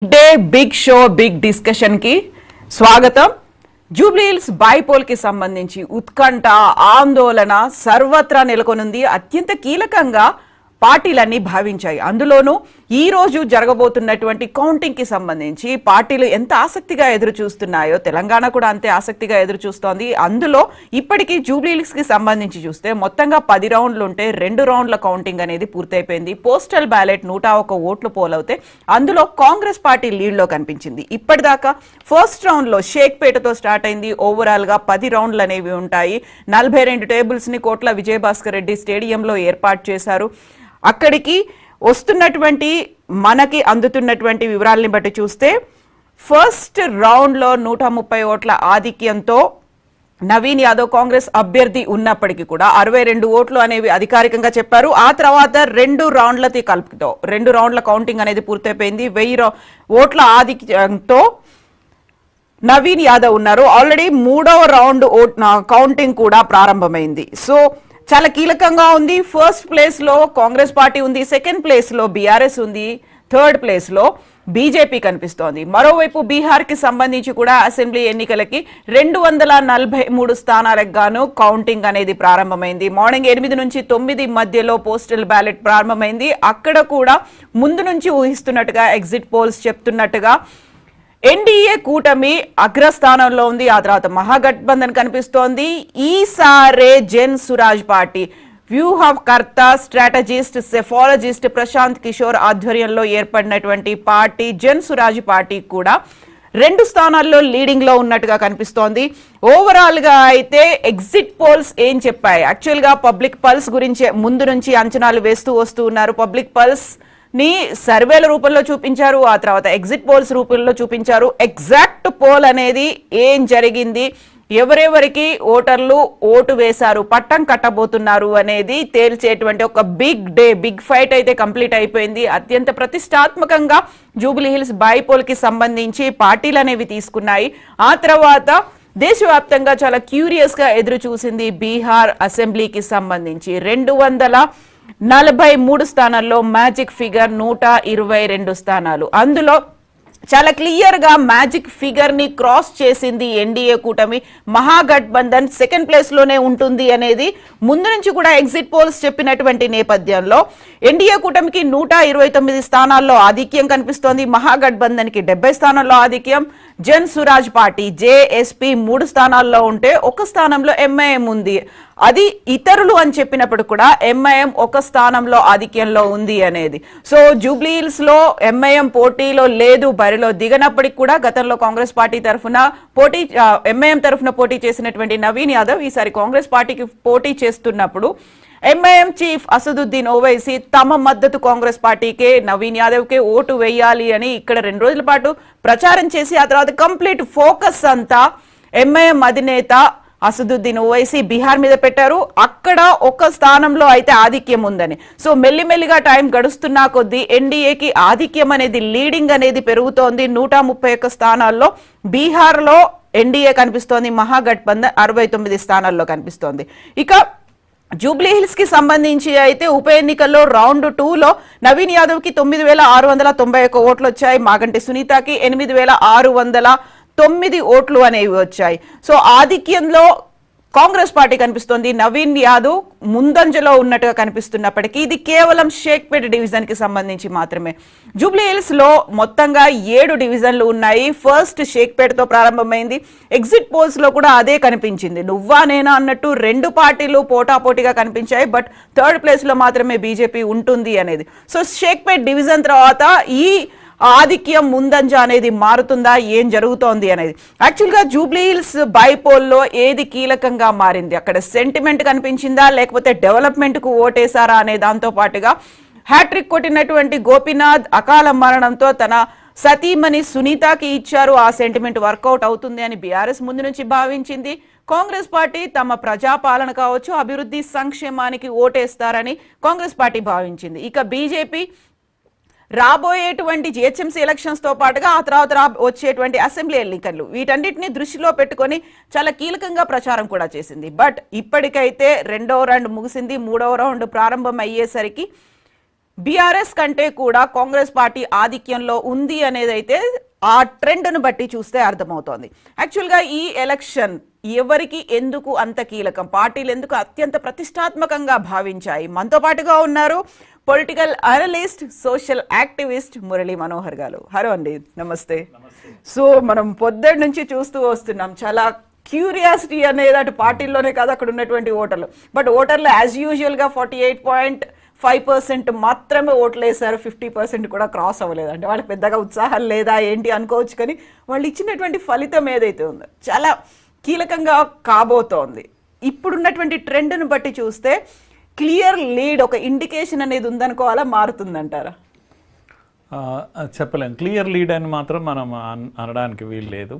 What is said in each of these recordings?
Day big show big discussion కి స్వాగతం. Jubilee Hills bypoll కి సంబంధించి ఉత్కంఠ ఆందోళన సర్వత్రా నెలకొనుంది. అత్యంత కీలకంగా పార్టీలన్నీ భావించాయి. అందులోనూ ఈ రోజు జరగబోతున్నటువంటి కౌంటింగ్ కి సంబంధించి పార్టీలు ఎంత ఆసక్తిగా ఎదురు చూస్తున్నాయో తెలంగాణ కూడా అంతే ఆసక్తిగా ఎదురు చూస్తోంది. అందులో ఇప్పటికీ జూబ్లీహిల్స్ కి సంబంధించి చూస్తే మొత్తంగా 10 రౌండ్లు ఉంటే 2 రౌండ్ల కౌంటింగ్ అనేది పూర్తయిపోయింది. పోస్టల్ బ్యాలెట్ 101 ఓట్లు పోలవుతే అందులో కాంగ్రెస్ పార్టీ లీడ్ లో కనిపించింది. ఇప్పటిదాకా ఫస్ట్ రౌండ్ లో షేక్పేటతో స్టార్ట్ అయింది. ఓవరాల్ గా 10 రౌండ్లు అనేవి ఉంటాయి. 42 టేబుల్స్ ని కోట్ల విజయభాస్కర్ రెడ్డి స్టేడియంలో ఏర్పాటు చేశారు. అక్కడికి వస్తున్నటువంటి మనకి అందుతున్నటువంటి వివరాలని బట్టి చూస్తే ఫస్ట్ రౌండ్ లో 130 ఓట్ల ఆధిక్యంతో నవీన్ యాదవ్ కాంగ్రెస్ అభ్యర్థి ఉన్నప్పటికీ కూడా 62 ఓట్లు అనేవి అధికారికంగా చెప్పారు. ఆ తర్వాత 2 రౌండ్లతో కలుపుతో 2 రౌండ్ల కౌంటింగ్ అనేది పూర్తయిపోయింది. 1000 ఓట్ల ఆధిక్యంతో నవీన్ యాదవ్ ఉన్నారు. ఆల్రెడీ 3వ రౌండ్ కౌంటింగ్ కూడా ప్రారంభమైంది. సో చాలా కీలకంగా ఉంది. ఫస్ట్ ప్లేస్ లో కాంగ్రెస్ పార్టీ ఉంది, సెకండ్ ప్లేస్ లో బీఆర్ఎస్ ఉంది, థర్డ్ ప్లేస్ లో బీజేపీ కనిపిస్తోంది. మరోవైపు బీహార్ కి సంబంధించి కూడా అసెంబ్లీ ఎన్నికలకి 243 స్థానాలకు గాను కౌంటింగ్ అనేది ప్రారంభమైంది. మార్నింగ్ 8 నుంచి 9 మధ్యలో పోస్టల్ బ్యాలెట్ ప్రారంభమైంది. అక్కడ కూడా ముందు నుంచి ఊహిస్తున్నట్టుగా ఎగ్జిట్ పోల్స్ చెప్తున్నట్టుగా ఎన్డీఏ కూటమి అగ్రస్థానంలో ఉంది. ఆ తర్వాత మహాగఠబంధన్ కనిపిస్తోంది. ఈసారే జన్ సురాజ్ పార్టీ వ్యూహకర్త స్ట్రాటజిస్ట్ సెఫాలజిస్ట్ ప్రశాంత్ కిషోర్ ఆధ్వర్యంలో ఏర్పడినటువంటి పార్టీ జన్ సురాజ్ పార్టీ కూడా 2 స్థానాల్లో లీడింగ్ లో ఉన్నట్టుగా కనిపిస్తోంది. ఓవరాల్ గా అయితే ఎగ్జిట్ పోల్స్ ఏం చెప్పాయి? యాక్చువల్ గా పబ్లిక్ పల్స్ గురించి ముందు నుంచి అంచనాలు వేస్తూ వస్తూ ఉన్నారు. పబ్లిక్ పల్స్ ని సర్వేల రూపంలో చూపించారు, ఆ తర్వాత ఎగ్జిట్ పోల్స్ రూపంలో చూపించారు. ఎగ్జాక్ట్ పోల్ అనేది ఏం జరిగింది, ఎవరెవరికి ఓటర్లు ఓటు వేశారు, పట్టం కట్టబోతున్నారు అనేది తేల్చేటువంటి ఒక బిగ్ డే బిగ్ ఫైట్ అయితే కంప్లీట్ అయిపోయింది. అత్యంత ప్రతిష్టాత్మకంగా జూబ్లీహిల్స్ బైపోల్ కి సంబంధించి పార్టీలు అనేవి తీసుకున్నాయి. ఆ తర్వాత దేశవ్యాప్తంగా చాలా క్యూరియస్ గా ఎదురు చూసింది బీహార్ అసెంబ్లీకి సంబంధించి 243 స్థానాల్లో మ్యాజిక్ ఫిగర్ 122 స్థానాలు. అందులో చాలా క్లియర్ గా మ్యాజిక్ ఫిగర్ ని క్రాస్ చేసింది ఎన్డీఏ కూటమి. మహాగఠబంధన్ సెకండ్ ప్లేస్ లోనే ఉంటుంది అనేది ముందు నుంచి కూడా ఎగ్జిట్ పోల్స్ చెప్పినటువంటి నేపథ్యంలో ఎన్డీఏ కూటమికి 129 స్థానాల్లో ఆధిక్యం కనిపిస్తోంది. మహాగఠబంధన్ కి 70 స్థానాల్లో ఆధిక్యం. జన్ సురాజ్ పార్టీ జేఎస్పీ 3 స్థానాల్లో ఉంటే 1 స్థానంలో ఎంఐఎం ఉంది. అది ఇతరులు అని చెప్పినప్పుడు కూడా ఎంఐఎం 1 స్థానంలో ఆధిక్యంలో ఉంది అనేది. సో జూబ్లీహిల్స్ లో ఎంఐఎం పోటీలో లేదు, బరిలో దిగనప్పటికి కూడా గతంలో కాంగ్రెస్ పార్టీ తరఫున ఎంఐఎం తరఫున పోటీ చేసినటువంటి నవీన్ యాదవ్ ఈసారి కాంగ్రెస్ పార్టీకి పోటీ చేస్తున్నప్పుడు ఎంఐఎం చీఫ్ అసదుద్దీన్ ఓవైసీ తమ మద్దతు కాంగ్రెస్ పార్టీకే, నవీన్ యాదవ్ కే ఓటు వేయాలి అని ఇక్కడ 2 రోజుల పాటు ప్రచారం చేసి ఆ తర్వాత కంప్లీట్ ఫోకస్ అంతా ఎంఐఎం అధినేత అసదుద్దీన్ ఓవైసీ బీహార్ మీద పెట్టారు. అక్కడ 1 స్థానంలో అయితే ఆధిక్యం ఉందని. సో మెల్లిమెల్లిగా టైం గడుస్తున్నా కొద్దీ ఎన్డీఏకి ఆధిక్యం అనేది లీడింగ్ అనేది పెరుగుతోంది. 131 స్థానాల్లో బీహార్ లో ఎన్డీఏ కనిపిస్తోంది. మహాగఠబంధన్ 69 స్థానాల్లో కనిపిస్తోంది. ఇక జూబ్లీహిల్స్ కి సంబంధించి అయితే ఉప ఎన్నికల్లో రౌండ్ 2లో నవీన్ యాదవ్ కి 9691 ఓట్లు వచ్చాయి. మాగంటి సునీతకి 8609 ఓట్లు అనేవి వచ్చాయి. సో ఆధిక్యంలో కాంగ్రెస్ పార్టీ కనిపిస్తోంది. నవీన్ యాదవ్ ముందంజలో ఉన్నట్టుగా కనిపిస్తున్నప్పటికీ ఇది కేవలం షేక్పేట్ డివిజన్ కి సంబంధించి మాత్రమే. జూబ్లీహిల్స్ లో మొత్తంగా 7 డివిజన్లు ఉన్నాయి. ఫస్ట్ షేక్పేట్ తో ప్రారంభమైంది. ఎగ్జిట్ పోల్స్ లో కూడా అదే కనిపించింది. నువ్వా నేనా అన్నట్టు 2 పార్టీలు పోటాపోటీగా కనిపించాయి. బట్ థర్డ్ ప్లేస్ లో మాత్రమే బీజేపీ ఉంటుంది అనేది. సో షేక్పేట్ డివిజన్ తర్వాత ఈ ఆధిక్యం ముందంజ అనేది మారుతుందా, ఏం జరుగుతోంది అనేది. యాక్చువల్గా జూబ్లీహిల్స్ బైపోల్లో ఏది కీలకంగా మారింది? అక్కడ సెంటిమెంట్ కనిపించిందా లేకపోతే డెవలప్మెంట్ కు ఓటేశారా అనే దాంతో పాటుగా హ్యాట్రిక్ కొట్టినటువంటి గోపీనాథ్ అకాల మరణంతో తన సతీమణి సునీతకి ఇచ్చారు. ఆ సెంటిమెంట్ వర్కౌట్ అవుతుంది అని బీఆర్ఎస్ ముందు నుంచి భావించింది. కాంగ్రెస్ పార్టీ తమ ప్రజాపాలన కావచ్చు, అభివృద్ధి సంక్షేమానికి ఓటేస్తారని కాంగ్రెస్ పార్టీ భావించింది. ఇక బీజేపీ రాబోయేటువంటి జిహెచ్ఎంసీ ఎలక్షన్స్ తో పాటుగా ఆ తర్వాత వచ్చేటువంటి అసెంబ్లీ ఎన్నికలు వీటన్నిటిని దృష్టిలో పెట్టుకొని చాలా కీలకంగా ప్రచారం కూడా చేసింది. బట్ ఇప్పటికైతే 2వ రౌండ్ ముగిసింది, 3వ రౌండ్ ప్రారంభం అయ్యేసరికి బీఆర్ఎస్ కంటే కూడా కాంగ్రెస్ పార్టీ ఆధిక్యంలో ఉంది అనేది అయితే ఆ ట్రెండ్ను బట్టి చూస్తే అర్థమవుతోంది. యాక్చువల్గా ఈ ఎలక్షన్ ఎవరికి ఎందుకు అంత కీలకం, పార్టీలు ఎందుకు అత్యంత ప్రతిష్టాత్మకంగా భావించాయి? మనతో పాటుగా ఉన్నారు political analyst, social activist Murali Manohar గారు. హలో అండి, నమస్తే. సో మనం పొద్దున్న నుంచి చూస్తూ వస్తున్నాం, చాలా క్యూరియాసిటీ అనేది అటు పార్టీల్లోనే కాదు అక్కడ ఉన్నటువంటి ఓటర్లు. బట్ ఓటర్లు యాజ్ యూజువల్గా 48.5% మాత్రమే ఓట్లు వేశారు, 50% కూడా క్రాస్ అవ్వలేదు. అంటే వాళ్ళకి పెద్దగా ఉత్సాహం లేదా ఏంటి అనుకోవచ్చు, కానీ వాళ్ళు ఇచ్చినటువంటి ఫలితం ఏదైతే ఉందో చాలా కీలకంగా కాబోతోంది. ఇప్పుడున్నటువంటి ట్రెండ్ను బట్టి చూస్తే క్లియర్ లీడ్, ఒక ఇండికేషన్ అనేది ఉందనుకోవాలా, మారుతుందంటారా? చెప్పలేం. క్లియర్ లీడ్ అని మాత్రం మనం అనడానికి వీలు లేదు.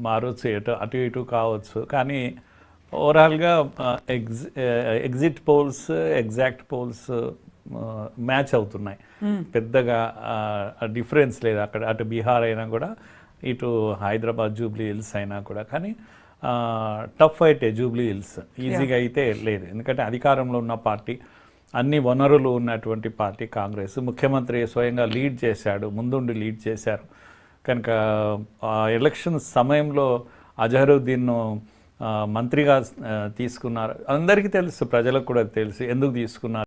మారొచ్చు, అటు ఇటు కావచ్చు. కానీ ఓవరాల్గా exit polls, exact poles match అవుతున్నాయి. పెద్దగా డిఫరెన్స్ లేదు అక్కడ. అటు బీహార్ అయినా కూడా, ఇటు హైదరాబాద్ జూబ్లీ హిల్స్ అయినా కూడా. కానీ టఫ్ అయితే జూబ్లీ హిల్స్ ఈజీగా అయితే లేదు. ఎందుకంటే అధికారంలో ఉన్న పార్టీ, అన్ని వనరులు ఉన్నటువంటి పార్టీ కాంగ్రెస్. ముఖ్యమంత్రి స్వయంగా లీడ్ చేశాడు, ముందుండి లీడ్ చేశారు. కనుక ఎలక్షన్ సమయంలో అజహరుద్దీన్ను మంత్రిగా తీసుకున్నారు. అందరికీ తెలుసు, ప్రజలకు కూడా తెలుసు ఎందుకు తీసుకున్నారు.